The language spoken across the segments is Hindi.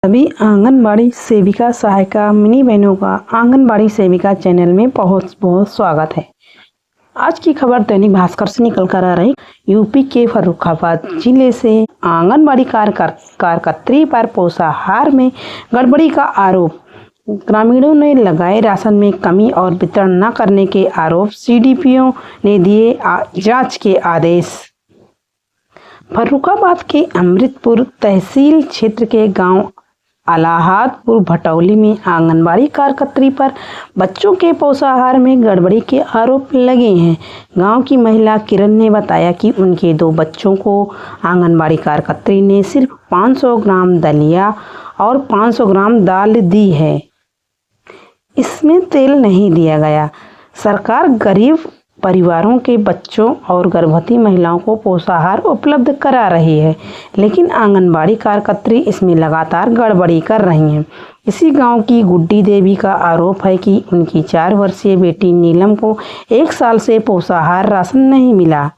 सभी आंगनबाड़ी सेविका सहायिका मिनी बहनों का आंगनबाड़ी सेविका चैनल में बहुत बहुत स्वागत है। आज की खबर दैनिक भास्कर से निकल कर आ रही। यूपी के फर्रुखाबाद जिले से आंगनबाड़ी कार्यकर्त्री पर पोषाहार में गड़बड़ी का आरोप। ग्रामीणों ने लगाए राशन में कमी और वितरण न करने के आरोप। सीडीपीओ ने दिए जांच के आदेश। फर्रुखाबाद के अमृतपुर तहसील क्षेत्र के गांव अलाहादपुर भटौली में आंगनबाड़ी कार्यकर्त्री पर बच्चों के पोषाहार में गड़बड़ी के आरोप लगे हैं। गांव की महिला किरण ने बताया कि उनके 2 बच्चों को आंगनबाड़ी कार्यकर्त्री ने सिर्फ 500 ग्राम दलिया और 500 ग्राम दाल दी है, इसमें तेल नहीं दिया गया। सरकार गरीब परिवारों के बच्चों और गर्भवती महिलाओं को पोषाहार उपलब्ध करा रही है, लेकिन आंगनबाड़ी कार्यकर्त्री इसमें लगातार गड़बड़ी कर रही हैं। इसी गांव की गुड्डी देवी का आरोप है कि उनकी 4 वर्षीय बेटी नीलम को 1 साल से पोषाहार राशन नहीं मिला।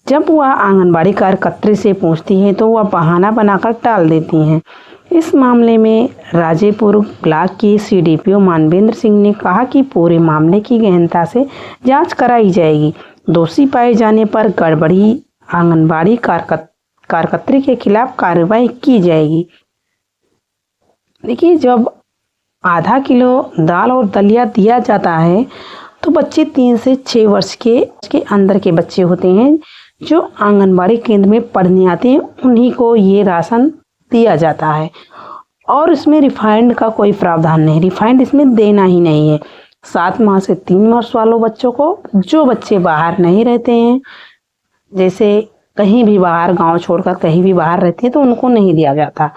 जब वह आंगनबाड़ी कार्यकर्त्री से पूछती है तो वह बहाना बनाकर टाल देती हैं। इस मामले में राजेपुर ब्लॉक के सीडीपीओ मानवेंद्र सिंह ने कहा कि पूरे मामले की गहनता से जांच कराई जाएगी। दोषी पाए जाने पर गड़बड़ी आंगनबाड़ी कार्यकर्त्री के खिलाफ कार्रवाई की जाएगी। देखिए, जब आधा किलो दाल और दलिया दिया जाता है तो बच्चे 3 से 6 वर्ष के अंदर के बच्चे होते हैं जो आंगनबाड़ी केंद्र में पढ़ने आते हैं, उन्हीं को ये राशन दिया जाता है। और इसमें रिफाइंड का कोई प्रावधान नहीं, रिफाइंड इसमें देना ही नहीं है। 7 माह से 3 वर्ष वालों बच्चों को, जो बच्चे बाहर नहीं रहते हैं, जैसे कहीं भी बाहर गांव छोड़कर कहीं भी बाहर रहते हैं, तो उनको नहीं दिया जाता।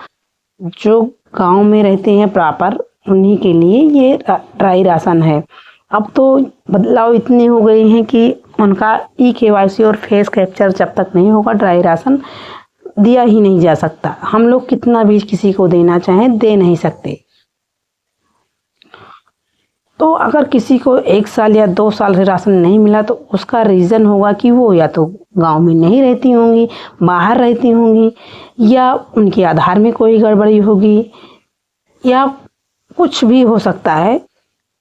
जो गांव में रहते हैं प्रॉपर, उन्हीं के लिए ये ड्राई राशन है। अब तो बदलाव इतने हो गए हैं कि उनका ई-केवाईसी और फेस कैप्चर जब तक नहीं होगा, ड्राई राशन दिया ही नहीं जा सकता। हम लोग कितना भी किसी को देना चाहें, दे नहीं सकते। तो अगर किसी को 1 साल या 2 साल से राशन नहीं मिला तो उसका रीज़न होगा कि वो या तो गांव में नहीं रहती होंगी, बाहर रहती होंगी, या उनके आधार में कोई गड़बड़ी होगी, या कुछ भी हो सकता है।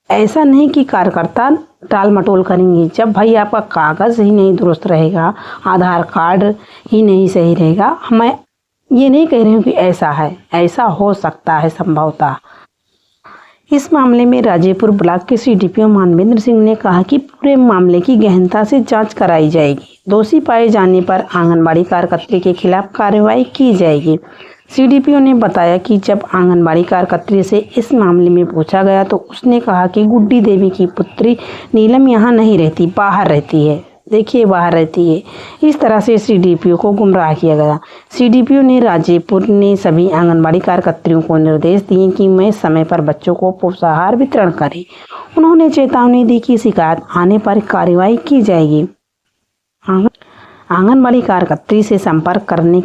ऐसा नहीं कि कार्यकर्ता टाल मटोल करेंगे। जब भाई आपका कागज़ ही नहीं दुरुस्त रहेगा, आधार कार्ड ही नहीं सही रहेगा, मैं ये नहीं कह रही हूँ कि ऐसा है, ऐसा हो सकता है संभवतः। इस मामले में राजेपुर ब्लॉक के सीडीपीओ मानवेंद्र सिंह ने कहा कि पूरे मामले की गहनता से जांच कराई जाएगी। दोषी पाए जाने पर आंगनबाड़ी कार्यकर्त्री के खिलाफ कार्रवाई की जाएगी। सीडीपीओ ने बताया कि जब आंगनबाड़ी कार्यकर्त्री से इस मामले में पूछा गया तो उसने कहा कि गुड्डी देवी की पुत्री नीलम यहाँ नहीं रहती, बाहर रहती है। देखिए, बाहर रहती है। इस तरह से सीडीपीओ को गुमराह किया गया। सीडीपीओ ने राजेपुर ने सभी आंगनबाड़ी कार्यकर्त्रियों को निर्देश दिए कि मैं समय पर बच्चों को पोषाहार वितरण करें। उन्होंने चेतावनी दी कि शिकायत आने पर कार्रवाई की जाएगी। आंगनबाड़ी कार्यकर्त्री से संपर्क करने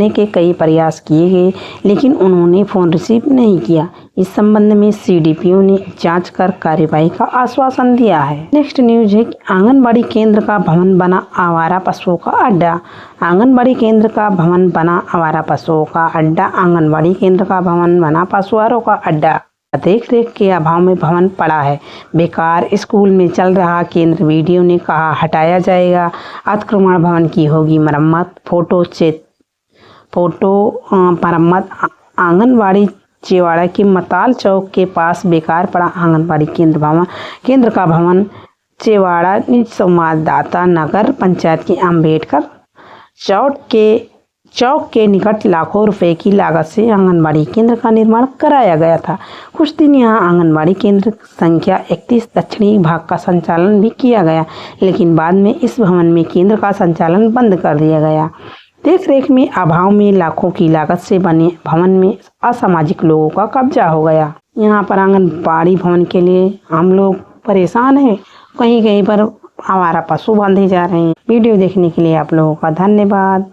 के कई प्रयास किए गए, लेकिन उन्होंने फ़ोन रिसीव नहीं किया। इस संबंध में सीडीपीओ ने जांच कर कार्रवाई का आश्वासन दिया है। नेक्स्ट न्यूज है कि आंगनबाड़ी केंद्र का भवन बना आवारा पशुओं का अड्डा। आंगनबाड़ी केंद्र का भवन बना आवारा पशुओं का अड्डा। आंगनबाड़ी केंद्र का भवन बना पशुआरों का अड्डा। देख रेख के अभाव में भवन पड़ा है बेकार। स्कूल में चल रहा केंद्र वीडियो ने कहा हटाया जाएगा। अतिक्रमण भवन की होगी मरम्मत। फोटो मरम्मत। आंगनबाड़ी चेवाड़ा के मताल चौक के पास बेकार पड़ा आंगनबाड़ी केंद्र का भवन। चेवाड़ा संवाददाता नगर पंचायत के अम्बेडकर चौक के निकट लाखों रुपए की लागत से आंगनबाड़ी केंद्र का निर्माण कराया गया था। कुछ दिन यहां आंगनबाड़ी केंद्र संख्या 31 दक्षिणी भाग का संचालन भी किया गया, लेकिन बाद में इस भवन में केंद्र का संचालन बंद कर दिया गया। देख रेख में अभाव में लाखों की लागत से बने भवन में असामाजिक लोगों का कब्जा हो गया। यहाँ पर आंगनबाड़ी भवन के लिए हम लोग परेशान हैं। कहीं कहीं पर आवारा पशु बांधे जा रहे हैं। वीडियो देखने के लिए आप लोगों का धन्यवाद।